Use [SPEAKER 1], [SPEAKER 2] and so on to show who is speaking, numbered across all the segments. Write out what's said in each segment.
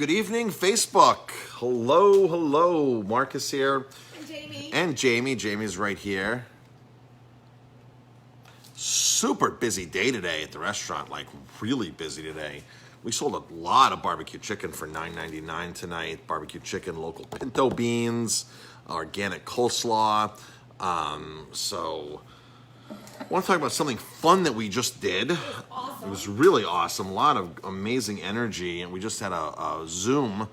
[SPEAKER 1] Good evening, Facebook. Hello, hello. Marcus here.
[SPEAKER 2] And Jamie.
[SPEAKER 1] And Jamie. Jamie's right here. Super busy day today at the restaurant, like really busy today. We sold a lot of barbecue chicken for $9.99 tonight. Barbecue chicken, local pinto beans, organic coleslaw. So I want to talk about something fun that we just did.
[SPEAKER 2] Awesome.
[SPEAKER 1] It was really awesome. A lot of amazing energy. And we just had a Zoom,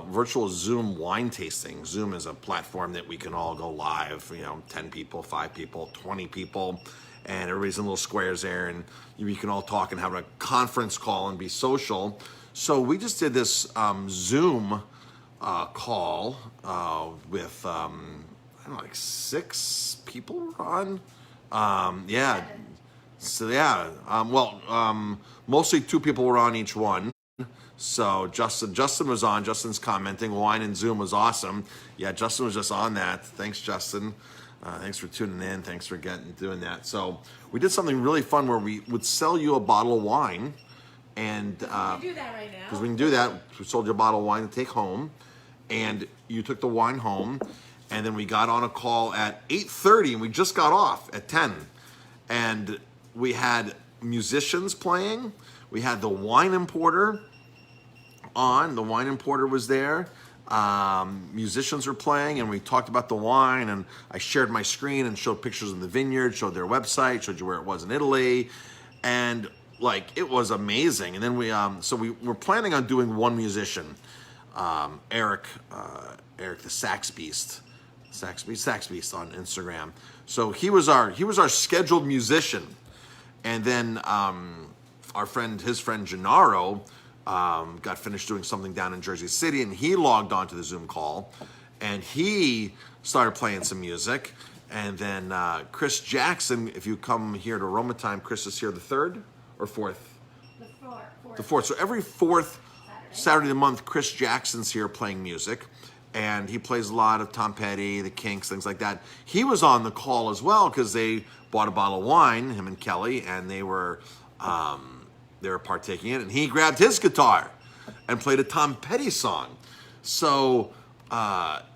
[SPEAKER 1] virtual Zoom wine tasting. Zoom is a platform that we can all go live, 10 people, 5 people, 20 people. And everybody's in little squares there. And you can all talk and have a conference call and be social. So we just did this Zoom call with, like 6 people were on. Mostly 2 people were on each one. So Justin was on. Justin's commenting. Wine and Zoom was awesome. Yeah, Justin was just on that. Thanks, Justin. Thanks for tuning in. Thanks for doing that. So we did something really fun where we would sell you a bottle of wine, and
[SPEAKER 2] we can do that right now.
[SPEAKER 1] Because we can do that. We sold you a bottle of wine to take home, and you took the wine home. And then we got on a call at 8:30, and we just got off at 10. And we had musicians playing. We had the wine importer on. The wine importer was there. Musicians were playing, and we talked about the wine. And I shared my screen and showed pictures of the vineyard, showed their website, showed you where it was in Italy. And, it was amazing. And then we were planning on doing one musician, Eric the Sax Beast. Sax Beast on Instagram. So he was our scheduled musician, and then his friend Gennaro got finished doing something down in Jersey City, and he logged on to the Zoom call, and he started playing some music, and then Chris Jackson. If you come here to Roma time, Chris is here the 3rd or 4th. The 4th. So every 4th Saturday of the month, Chris Jackson's here playing music. And he plays a lot of Tom Petty, the Kinks, things like that. He was on the call as well because they bought a bottle of wine, him and Kelly, and they were partaking in it. And he grabbed his guitar and played a Tom Petty song. So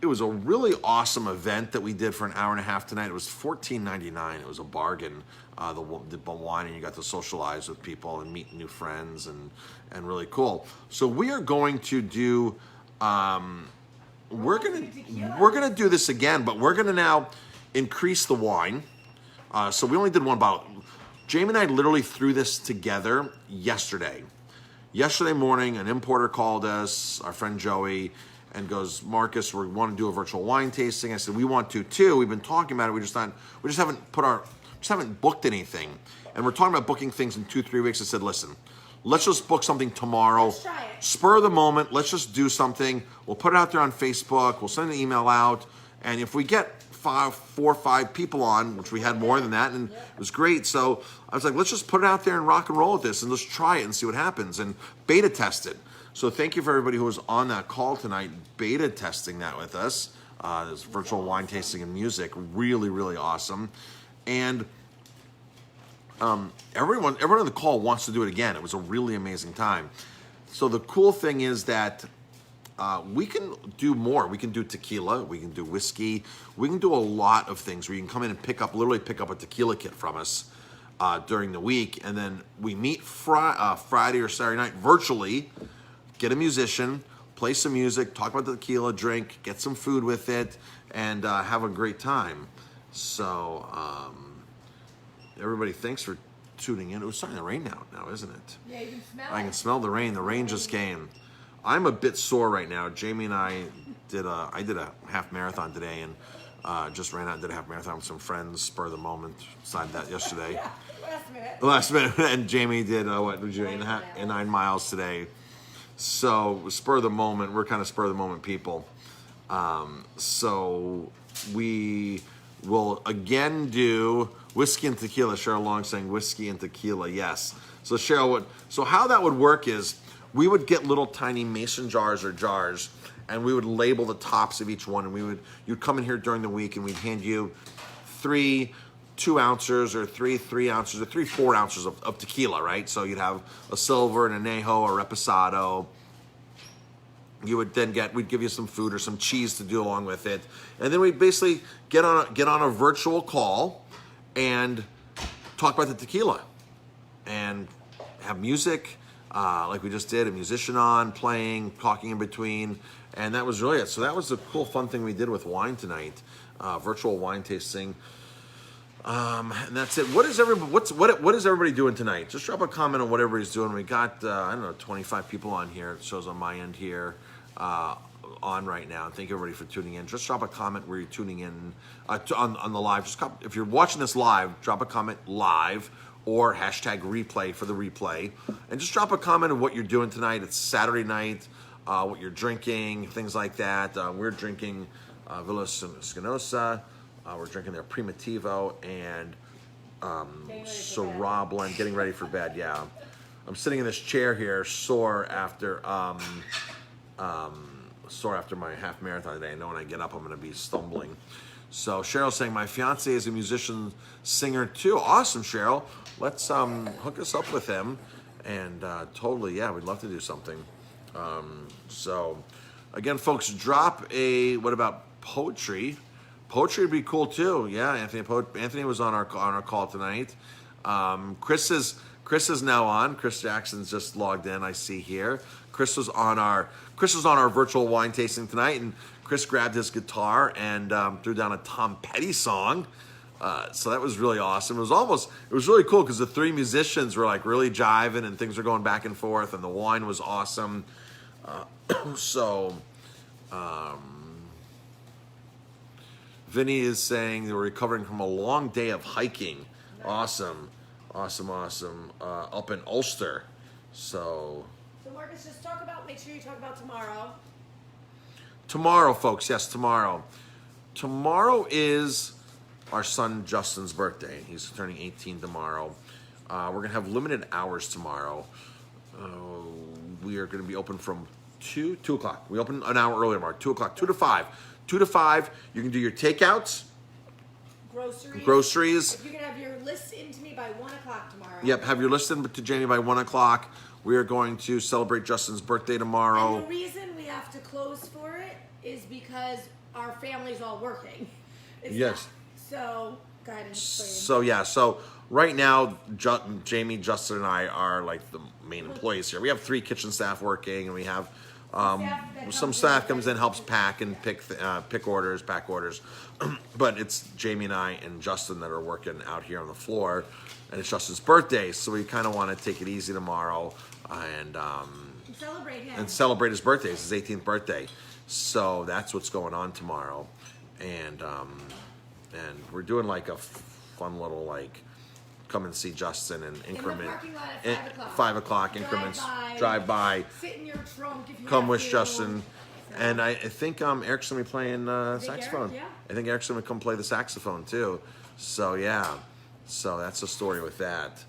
[SPEAKER 1] it was a really awesome event that we did for an hour and a half tonight. It was $14.99. It was a bargain. The wine, and you got to socialize with people and meet new friends, and really cool. So we are going to do. We're gonna do this again, but we're gonna now increase the wine. So we only did one bottle. Jamie and I literally threw this together yesterday. Yesterday morning, an importer called us, our friend Joey, and goes, "Marcus, we want to do a virtual wine tasting." I said, "We want to too. We've been talking about it. We just haven't booked anything, and we're talking about booking things in 2-3 weeks." I said, "Listen, let's just book something tomorrow.
[SPEAKER 2] Let's try it.
[SPEAKER 1] Spur of the moment. Let's just do something. We'll put it out there on Facebook. We'll send an email out. And if we get 4 or 5 people on, which we had more than that, and it was great. So I was like, let's just put it out there and rock and roll with this, and let's try it and see what happens, and beta test it." So thank you for everybody who was on that call tonight, beta testing that with us. This virtual wine tasting and music, really, really awesome. And everyone on the call wants to do it again. It was a really amazing time. So the cool thing is that we can do more. We can do tequila. We can do whiskey. We can do a lot of things where you can come in and literally pick up a tequila kit from us during the week. And then we meet Friday or Saturday night virtually, get a musician, play some music, talk about the tequila, drink, get some food with it, and have a great time. So everybody, thanks for tuning in. It was starting to rain now, isn't it?
[SPEAKER 2] Yeah, you can smell it.
[SPEAKER 1] I can smell the rain. The rain just came. I'm a bit sore right now. Jamie and I did a half marathon today, and just ran out and did a half marathon with some friends, spur of the moment. Decided that yesterday.
[SPEAKER 2] Yeah,
[SPEAKER 1] Last minute. And Jamie did, 9 miles today. So spur of the moment. We're kind of spur of the moment people. So we will again do whiskey and tequila. Cheryl Long saying whiskey and tequila, yes. So Cheryl, so how that would work is we would get little tiny mason jars or jars, and we would label the tops of each one, and you'd come in here during the week, and we'd hand you 3 2 ounces or 3 ounces or 4 ounces of tequila, right? So you'd have a silver, an añejo, a reposado, you would then we'd give you some food or some cheese to do along with it, and then we'd basically get on a virtual call and talk about the tequila and have music, like we just did, a musician on playing, talking in between, and that was really it. So that was a cool, fun thing we did with wine tonight, virtual wine tasting. And that's it. What is everybody doing tonight? Just drop a comment on what everybody's doing. We got 25 people on here. It shows on my end here on right now. Thank everybody for tuning in. Just drop a comment where you're tuning in on the live. If you're watching this live, drop a comment live or hashtag replay for the replay, and just drop a comment of what you're doing tonight. It's Saturday night. What you're drinking, things like that. We're drinking Villa Spinosa. We're drinking their Primitivo and Syrah blend, getting ready for bed, yeah. I'm sitting in this chair here, sore after my half marathon today. I know when I get up, I'm going to be stumbling. So Cheryl's saying, my fiance is a musician, singer too. Awesome, Cheryl. Let's hook us up with him. And totally, yeah, we'd love to do something. So, again, folks, what about poetry? Poetry would be cool too. Yeah, Anthony was on our call tonight. Chris is now on. Chris Jackson's just logged in. I see here. Chris was on our virtual wine tasting tonight, and Chris grabbed his guitar and threw down a Tom Petty song. So that was really awesome. It was really cool because the three musicians were like really jiving and things were going back and forth, and the wine was awesome. Vinny is saying they were recovering from a long day of hiking. Awesome. Up in Ulster. So
[SPEAKER 2] Marcus, make sure you talk about tomorrow.
[SPEAKER 1] Tomorrow, folks, yes, tomorrow. Tomorrow is our son Justin's birthday. He's turning 18 tomorrow. We're going to have limited hours tomorrow. We are going to be open from 2 o'clock. We open an hour earlier tomorrow, 2 o'clock, 2 to 5. 2 to 5, you can do your takeouts. Groceries.
[SPEAKER 2] If you can have your list into me by 1 o'clock tomorrow.
[SPEAKER 1] Yep, have your list in to Jamie by 1 o'clock. We are going to celebrate Justin's birthday tomorrow.
[SPEAKER 2] And the reason we have to close for it is because our family's all working.
[SPEAKER 1] Yes.
[SPEAKER 2] So, go ahead and explain.
[SPEAKER 1] So right now, Jamie, Justin, and I are like the main employees here. We have 3 kitchen staff working, and we have some staff comes in, helps pack and pack orders. But it's Jamie and I and Justin that are working out here on the floor, and it's Justin's birthday, so we kind of want to take it easy tomorrow and
[SPEAKER 2] celebrate him.
[SPEAKER 1] And celebrate his birthday. It's his 18th birthday, so that's what's going on tomorrow, and we're doing like a fun little like come and see Justin and increment.
[SPEAKER 2] In the parking lot at 5 o'clock.
[SPEAKER 1] 5 o'clock increments. Drive by.
[SPEAKER 2] Sit in your trunk if you
[SPEAKER 1] come
[SPEAKER 2] have
[SPEAKER 1] with
[SPEAKER 2] to.
[SPEAKER 1] Justin. And I think Eric's going to be playing saxophone.
[SPEAKER 2] Eric? Yeah.
[SPEAKER 1] I think Eric's going to come play the saxophone too. So, yeah. So that's the story with that.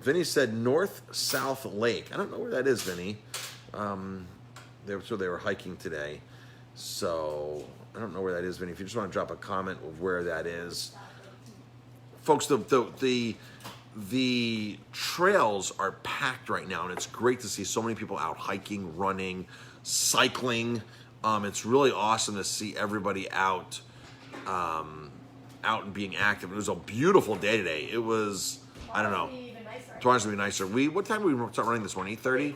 [SPEAKER 1] Vinny said North-South Lake. I don't know where that is, Vinny. They were hiking today. So I don't know where that is, Vinny. If you just want to drop a comment of where that is. Folks, the trails are packed right now, and it's great to see so many people out hiking, running, cycling. It's really awesome to see everybody out and being active. It was a beautiful day today. It was, I don't know. Tomorrow's going to be nicer. What time did we start running this morning? 8:30?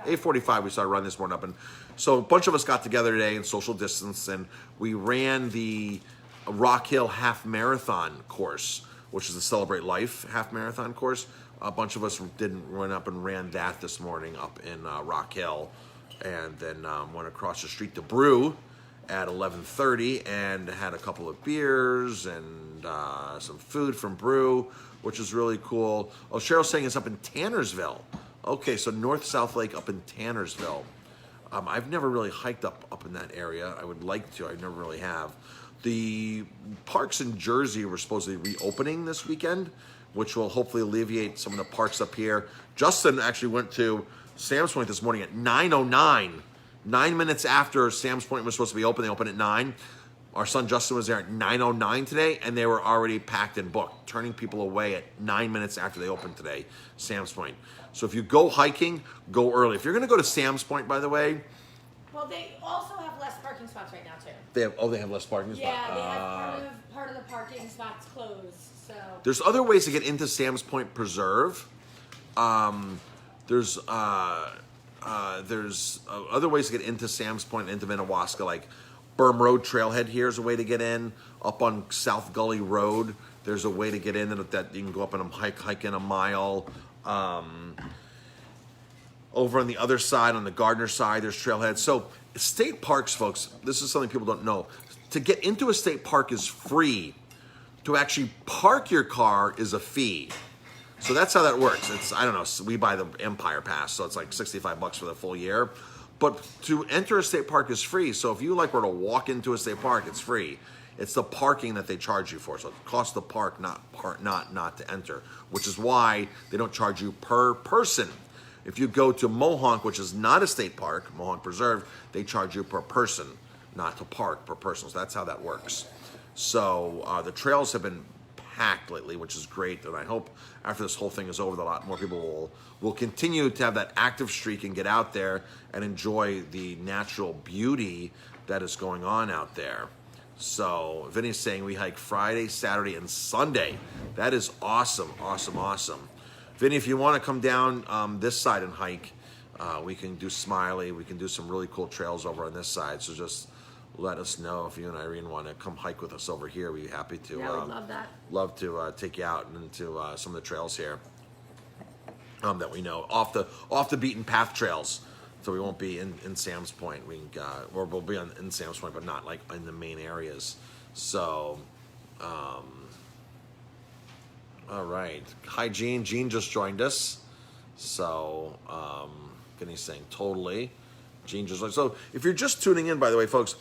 [SPEAKER 1] 8:45 we started running this morning up. And so a bunch of us got together today in social distance, and we ran the Rock Hill Half Marathon course, which is the Celebrate Life Half Marathon course. A bunch of us went up and ran that this morning up in Rock Hill, and then went across the street to Brew at 11:30 and had a couple of beers and some food from Brew, which is really cool. Oh, Cheryl's saying it's up in Tannersville. Okay, so North-South Lake up in Tannersville. I've never really hiked up in that area. I would like to. I never really have. The parks in Jersey were supposedly reopening this weekend, which will hopefully alleviate some of the parks up here. Justin actually went to Sam's Point this morning at 9:09. 9 minutes after Sam's Point was supposed to be open, they opened at 9. Our son Justin was there at 9:09 today, and they were already packed and booked, turning people away at 9 minutes after they opened today, Sam's Point. So if you go hiking, go early. If you're going to go to Sam's Point, by the way,
[SPEAKER 2] Well, they also have less parking spots right now too.
[SPEAKER 1] They have less parking spots.
[SPEAKER 2] Yeah, they have part of the parking spots closed. So
[SPEAKER 1] There's other ways to get into Sam's Point Preserve. There's other ways to get into Sam's Point and into Minnewaska, like Berm Road Trailhead here is a way to get in. Up on South Gully Road, there's a way to get in that you can go up and hike in a mile. Over on the other side, on the Gardner side, there's trailheads. So state parks, folks, this is something people don't know. To get into a state park is free. To actually park your car is a fee. So that's how that works. It's, I don't know, we buy the Empire Pass, so it's like $65 for the full year. But to enter a state park is free. So if you were to walk into a state park, it's free. It's the parking that they charge you for. So it costs the park, not to enter, which is why they don't charge you per person. If you go to Mohonk, which is not a state park, Mohonk Preserve, they charge you per person, not to park per person. So that's how that works. So the trails have been packed lately, which is great. And I hope after this whole thing is over, that a lot more people will continue to have that active streak and get out there and enjoy the natural beauty that is going on out there. So Vinny's saying we hike Friday, Saturday, and Sunday. That is awesome, awesome, awesome. Vinny, if you want to come down this side and hike, we can do Smiley. We can do some really cool trails over on this side. So just let us know if you and Irene want to come hike with us over here. We'd be happy to.
[SPEAKER 2] Yeah, we'd love that.
[SPEAKER 1] Love to take you out into some of the trails here that we know off the beaten path trails. So we won't be in Sam's Point. Or we'll be in Sam's Point, but not like in the main areas. So. All right. Hi, Gene. Gene just joined us. So, Vinny's saying totally. Gene just joined. So, if you're just tuning in, by the way, folks,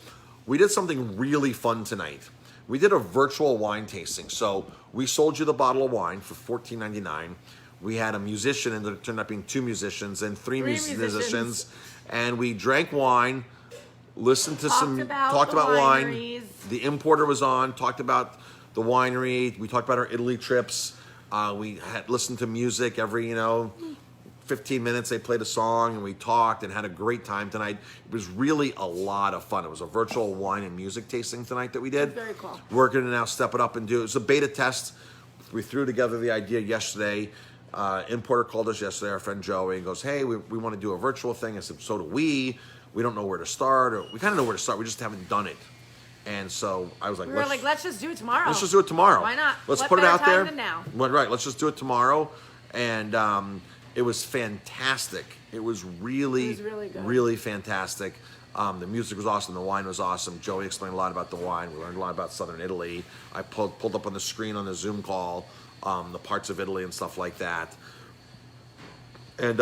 [SPEAKER 1] we did something really fun tonight. We did a virtual wine tasting. So, we sold you the bottle of wine for $14.99. We had a musician, and it turned out being two musicians and three musicians. And we drank wine, listened to talked about wine. The importer was on, talked about the winery. We talked about our Italy trips. We had listened to music every, 15 minutes. They played a song and we talked and had a great time tonight. It was really a lot of fun. It was a virtual wine and music tasting tonight that we did.
[SPEAKER 2] Very cool.
[SPEAKER 1] We're going to now step it up and do it. It was a beta test. We threw together the idea yesterday. Importer called us yesterday, our friend Joey, and goes, hey, we want to do a virtual thing. I said, so do we. We don't know where to start. Or we kind of know where to start. We just haven't done it. And so I was like,
[SPEAKER 2] let's just do it tomorrow.
[SPEAKER 1] Let's just do it tomorrow.
[SPEAKER 2] Why not?
[SPEAKER 1] Let's
[SPEAKER 2] what
[SPEAKER 1] put it out there.
[SPEAKER 2] Than now?
[SPEAKER 1] Right. Let's just do it tomorrow. And it was fantastic. It was really good. Really fantastic. The music was awesome. The wine was awesome. Joey explained a lot about the wine. We learned a lot about Southern Italy. I pulled up on the screen on the Zoom call the parts of Italy and stuff like that. And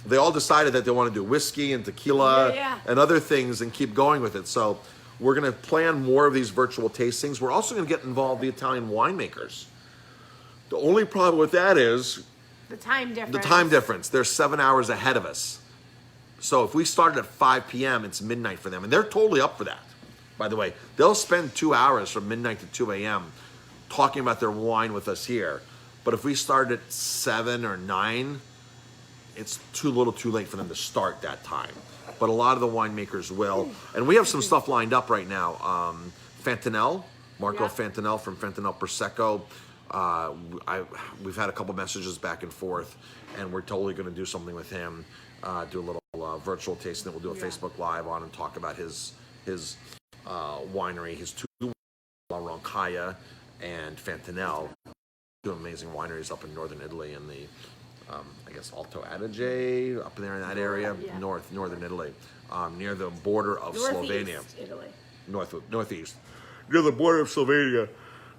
[SPEAKER 1] they all decided that they want to do whiskey and tequila and other things and keep going with it. So we're going to plan more of these virtual tastings. We're also going to get involved the Italian winemakers. The only problem with that is
[SPEAKER 2] the time difference.
[SPEAKER 1] The time difference. They're 7 hours ahead of us. So if we started at 5 p.m., it's midnight for them. And they're totally up for that, by the way. They'll spend 2 hours from midnight to 2 a.m. talking about their wine with us here. But if we start at 7 or 9, it's too late for them to start that time. But a lot of the winemakers will. And we have some stuff lined up right now. Fantanel, Marco Fantanel from Fantanel Prosecco. We've had a couple messages back and forth, and we're totally going to do something with him. Do a little virtual tasting that we'll do a Facebook Live on and talk about his winery, his two, La Roncaglia and Fantanel. Two amazing wineries up in northern Italy and the I guess Alto Adige, up in there in that area, northern Italy, near the border of Slovenia.
[SPEAKER 2] Italy.
[SPEAKER 1] Northeast, near the border of Slovenia.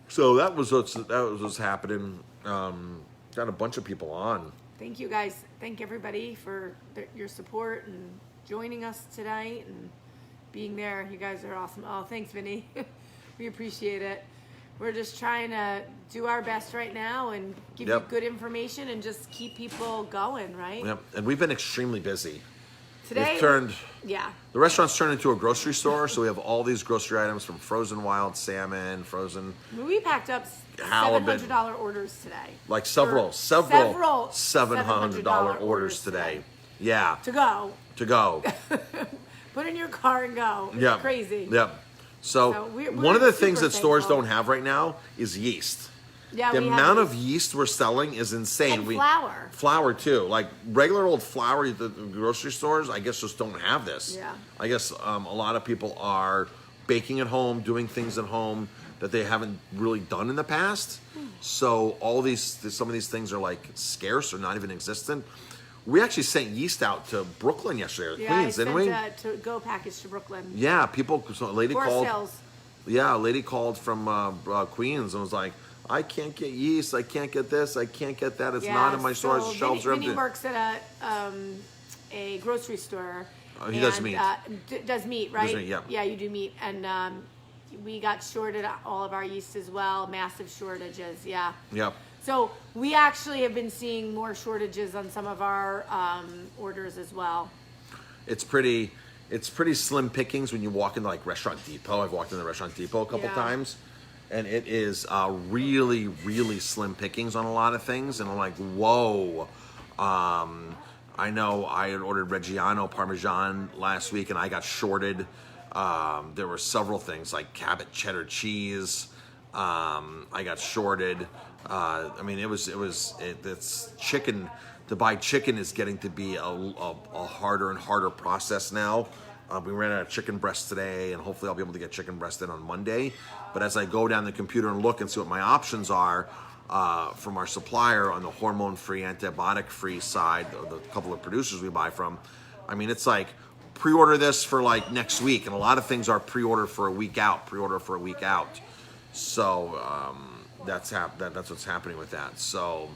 [SPEAKER 1] So that was what's happening. Got a bunch of people on.
[SPEAKER 2] Thank you guys. Thank everybody for your support and joining us tonight and being there. You guys are awesome. Oh, thanks, Vinny. We appreciate it. We're just trying to do our best right now and give you good information and just keep people going, right?
[SPEAKER 1] Yep. And we've been extremely busy.
[SPEAKER 2] Today,
[SPEAKER 1] the restaurant's turned into a grocery store, so we have all these grocery items from frozen wild salmon, frozen.
[SPEAKER 2] We packed up $700 orders today.
[SPEAKER 1] Like several $700 orders today. Yeah.
[SPEAKER 2] To go.
[SPEAKER 1] To go.
[SPEAKER 2] put in your car and go. It's
[SPEAKER 1] Yeah.
[SPEAKER 2] crazy.
[SPEAKER 1] Yeah. So
[SPEAKER 2] we're
[SPEAKER 1] one of the things
[SPEAKER 2] super
[SPEAKER 1] that stores
[SPEAKER 2] thankful.
[SPEAKER 1] don't have right now is yeast.
[SPEAKER 2] Yeah,
[SPEAKER 1] The
[SPEAKER 2] we
[SPEAKER 1] amount
[SPEAKER 2] have
[SPEAKER 1] of yeast we're selling is insane.
[SPEAKER 2] and flour.
[SPEAKER 1] Flour too. Like regular old flour at the grocery stores, I guess just don't have this.
[SPEAKER 2] Yeah.
[SPEAKER 1] I guess a lot of people are baking at home, doing things at home that they haven't really done in the past. So some of these things are like scarce or not even existent. We actually sent yeast out to Brooklyn yesterday, or Queens,
[SPEAKER 2] I
[SPEAKER 1] didn't we?
[SPEAKER 2] sent a to-go package to Brooklyn.
[SPEAKER 1] Yeah, people. So a lady
[SPEAKER 2] For
[SPEAKER 1] called.
[SPEAKER 2] sales.
[SPEAKER 1] Yeah, a lady called from Queens and was like, "I can't get yeast. I can't get this. I can't get that. It's not in my stores. The shelves are empty."
[SPEAKER 2] Vinny works at a grocery store.
[SPEAKER 1] He does meat.
[SPEAKER 2] Does meat, right?
[SPEAKER 1] Does meat, yeah.
[SPEAKER 2] Yeah, you do meat. And we got shorted all of our yeast as well. Massive shortages, yeah.
[SPEAKER 1] Yep.
[SPEAKER 2] So we actually have been seeing more shortages on some of our orders as well.
[SPEAKER 1] It's pretty slim pickings when you walk into like Restaurant Depot. I've walked into Restaurant Depot a couple times, and it is really, really slim pickings on a lot of things. And I'm like, whoa. I know I had ordered Reggiano Parmesan last week, and I got shorted. There were several things like Cabot cheddar cheese. I got shorted. I mean, it's chicken. To buy chicken is getting to be a harder and harder process now. We ran out of chicken breast today, and hopefully I'll be able to get chicken breast in on Monday. But as I go down the computer and look and see what my options are from our supplier on the hormone-free, antibiotic-free side, of the couple of producers we buy from, I mean, it's like pre-order this for like next week, and a lot of things are pre-order for a week out. So that's what's happening with that. So.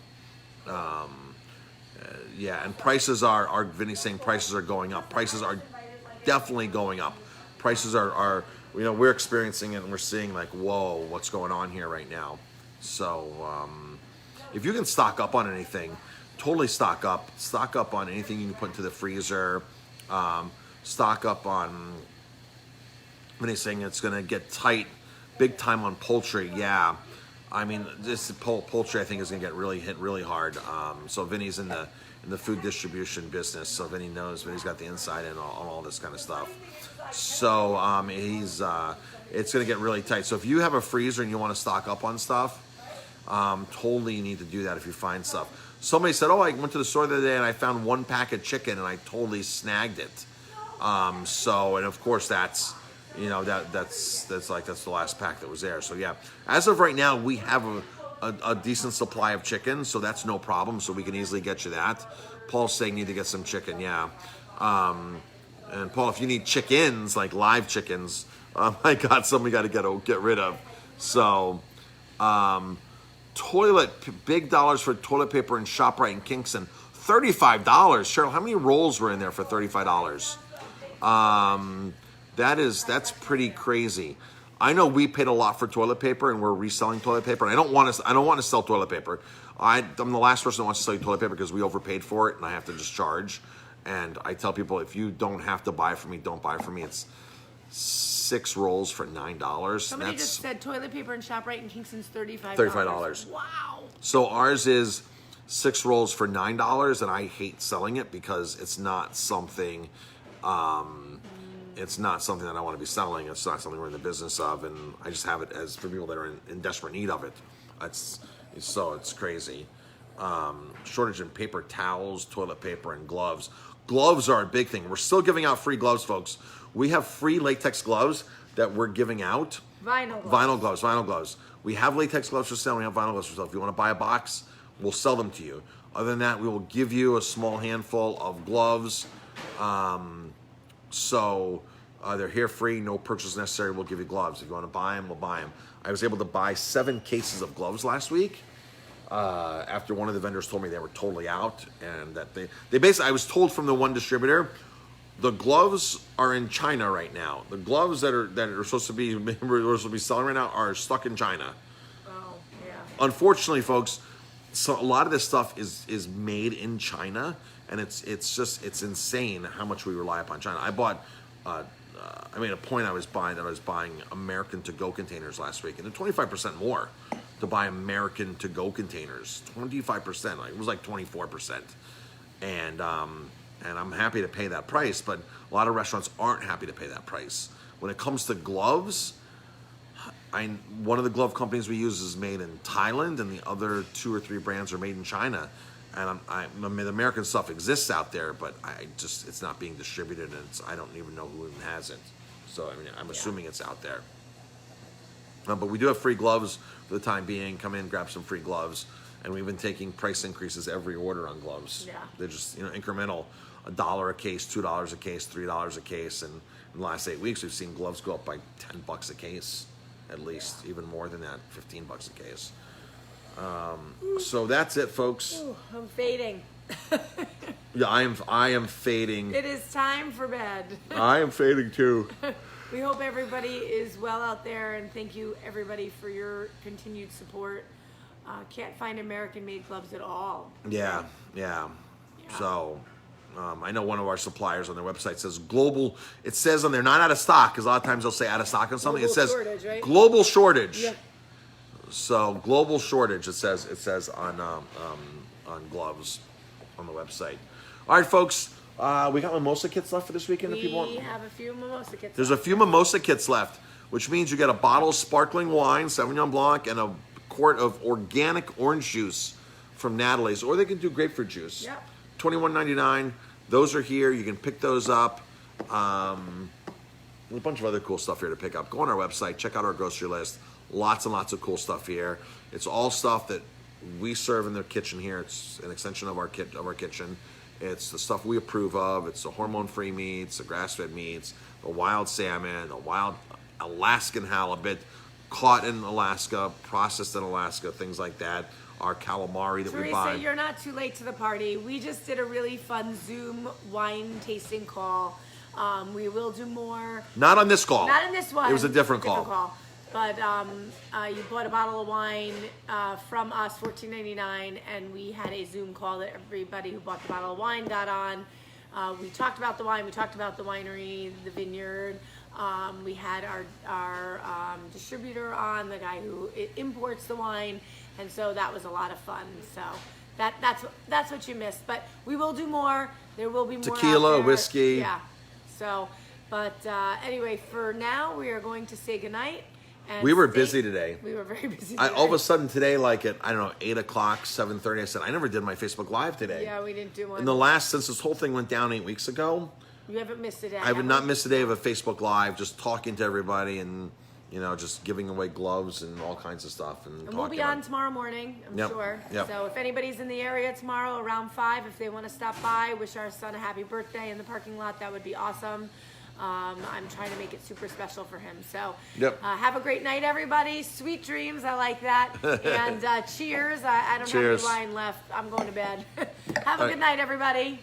[SPEAKER 1] Yeah, and prices are Vinny's saying prices are going up. Prices are definitely going up. Prices are we're experiencing it and we're seeing like, whoa, what's going on here right now? So if you can stock up on anything, totally stock up. Stock up on anything you can put into the freezer. Stock up on, Vinny's saying it's going to get tight big time on poultry. Yeah. I mean, this poultry I think is going to get hit really hard. So Vinny's in the food distribution business, so Vinny knows. Vinny's got the inside on all this kind of stuff. So it's going to get really tight. So if you have a freezer and you want to stock up on stuff, totally you need to do that if you find stuff. Somebody said, "Oh, I went to the store the other day and I found one pack of chicken and I totally snagged it." And of course that's. That's the last pack that was there. So yeah, as of right now, we have a decent supply of chicken, so that's no problem. So we can easily get you that. Paul's saying you need to get some chicken, yeah. And Paul, if you need chickens, like live chickens, I got some we got to get rid of. So, big dollars for toilet paper in ShopRite in Kingston, $35. Cheryl, how many rolls were in there for $35? That's pretty crazy. I know we paid a lot for toilet paper, and we're reselling toilet paper. And I don't want to sell toilet paper. I'm the last person that wants to sell you toilet paper because we overpaid for it, and I have to just charge. And I tell people, if you don't have to buy from me, don't buy from me. It's 6 rolls for $9.
[SPEAKER 2] Somebody just said toilet paper in ShopRite in Kingston's $35.
[SPEAKER 1] $35.
[SPEAKER 2] Wow.
[SPEAKER 1] So ours is 6 rolls for $9, and I hate selling it because it's not something. It's not something that I want to be selling. It's not something we're in the business of, and I just have it as for people that are in desperate need of it. It's crazy. Shortage in paper towels, toilet paper, and gloves. Gloves are a big thing. We're still giving out free gloves, folks. We have free latex gloves that we're giving out. Vinyl gloves. We have latex gloves for sale. We have vinyl gloves for sale. If you want to buy a box, we'll sell them to you. Other than that, we will give you a small handful of gloves. So they're here free, no purchase necessary. We'll give you gloves. If you want to buy them, we'll buy them. I was able to buy 7 cases of gloves last week after one of the vendors told me they were totally out, and that they basically, I was told from the one distributor, the gloves are in China right now. The gloves that are supposed to be selling right now are stuck in China.
[SPEAKER 2] Oh, yeah.
[SPEAKER 1] Unfortunately, folks, so a lot of this stuff is made in China. And it's insane how much we rely upon China. I made a point I was buying American to-go containers last week, and they're 25% more to buy American to-go containers. 25%, it was like 24%, and and I'm happy to pay that price, but a lot of restaurants aren't happy to pay that price. When it comes to gloves, one of the glove companies we use is made in Thailand, and the other 2 or 3 brands are made in China. And I mean, the American stuff exists out there, but it's not being distributed, and I don't even know who even has it. So I mean, I'm assuming it's out there. But we do have free gloves for the time being. Come in, grab some free gloves, and we've been taking price increases every order on gloves.
[SPEAKER 2] Yeah.
[SPEAKER 1] They're just incremental, $1 a case, $2 a case, $3 a case, and in the last 8 weeks we've seen gloves go up by $10 a case, at least, even more than that, $15 a case. So that's it, folks.
[SPEAKER 2] Ooh, I'm fading.
[SPEAKER 1] Yeah, I am fading.
[SPEAKER 2] It is time for bed.
[SPEAKER 1] I am fading too.
[SPEAKER 2] We hope everybody is well out there, and thank you everybody for your continued support. Can't find American-made gloves at all.
[SPEAKER 1] Yeah. So, I know one of our suppliers on their website says global. It says on there not out of stock, because a lot of times they'll say out of stock on something.
[SPEAKER 2] Global
[SPEAKER 1] it says
[SPEAKER 2] shortage, right?
[SPEAKER 1] global shortage.
[SPEAKER 2] Yeah.
[SPEAKER 1] So global shortage. It says on gloves on the website. All right, folks. We got mimosa kits left for this weekend. If people want.
[SPEAKER 2] We have a few mimosa kits.
[SPEAKER 1] There's a few mimosa kits left, which means you get a bottle of sparkling wine, Sauvignon Blanc, and a quart of organic orange juice from Natalie's, or they can do grapefruit juice.
[SPEAKER 2] Yep.
[SPEAKER 1] $21.99. Those are here. You can pick those up. A bunch of other cool stuff here to pick up. Go on our website. Check out our grocery list. Lots and lots of cool stuff here. It's all stuff that we serve in the kitchen here. It's an extension of our kitchen. It's the stuff we approve of. It's the hormone-free meats, the grass-fed meats, the wild salmon, the wild Alaskan halibut, caught in Alaska, processed in Alaska, things like that. Our calamari that we buy.
[SPEAKER 2] Teresa, you're not too late to the party. We just did a really fun Zoom wine tasting call. We will do more.
[SPEAKER 1] Not on this call.
[SPEAKER 2] Not in this one.
[SPEAKER 1] It was a different call.
[SPEAKER 2] But you bought a bottle of wine from us, $14.99, and we had a Zoom call that everybody who bought the bottle of wine got on. We talked about the wine. We talked about the winery, the vineyard. We had our distributor on, the guy who imports the wine, and so that was a lot of fun. So that's what you missed. But we will do more. There will be more
[SPEAKER 1] tequila,
[SPEAKER 2] out there.
[SPEAKER 1] whiskey.
[SPEAKER 2] Yeah. So, but anyway, for now we are going to say goodnight.
[SPEAKER 1] We were busy today.
[SPEAKER 2] We were very busy
[SPEAKER 1] all
[SPEAKER 2] today.
[SPEAKER 1] of a sudden today, like at, 8 o'clock, 7:30, I said, I never did my Facebook Live today.
[SPEAKER 2] Yeah, we didn't do one.
[SPEAKER 1] Since this whole thing went down 8 weeks ago,
[SPEAKER 2] you haven't missed a day.
[SPEAKER 1] I have not missed a day of a Facebook Live, just talking to everybody and, just giving away gloves and all kinds of stuff. And
[SPEAKER 2] we'll be on tomorrow morning, I'm sure.
[SPEAKER 1] Yep.
[SPEAKER 2] So if anybody's in the area tomorrow around 5, if they want to stop by, wish our son a happy birthday in the parking lot, that would be awesome. I'm trying to make it super special for him. So have a great night, everybody. Sweet dreams. I like that. And cheers. I don't have any wine left. I'm going to bed. Have a good night, everybody.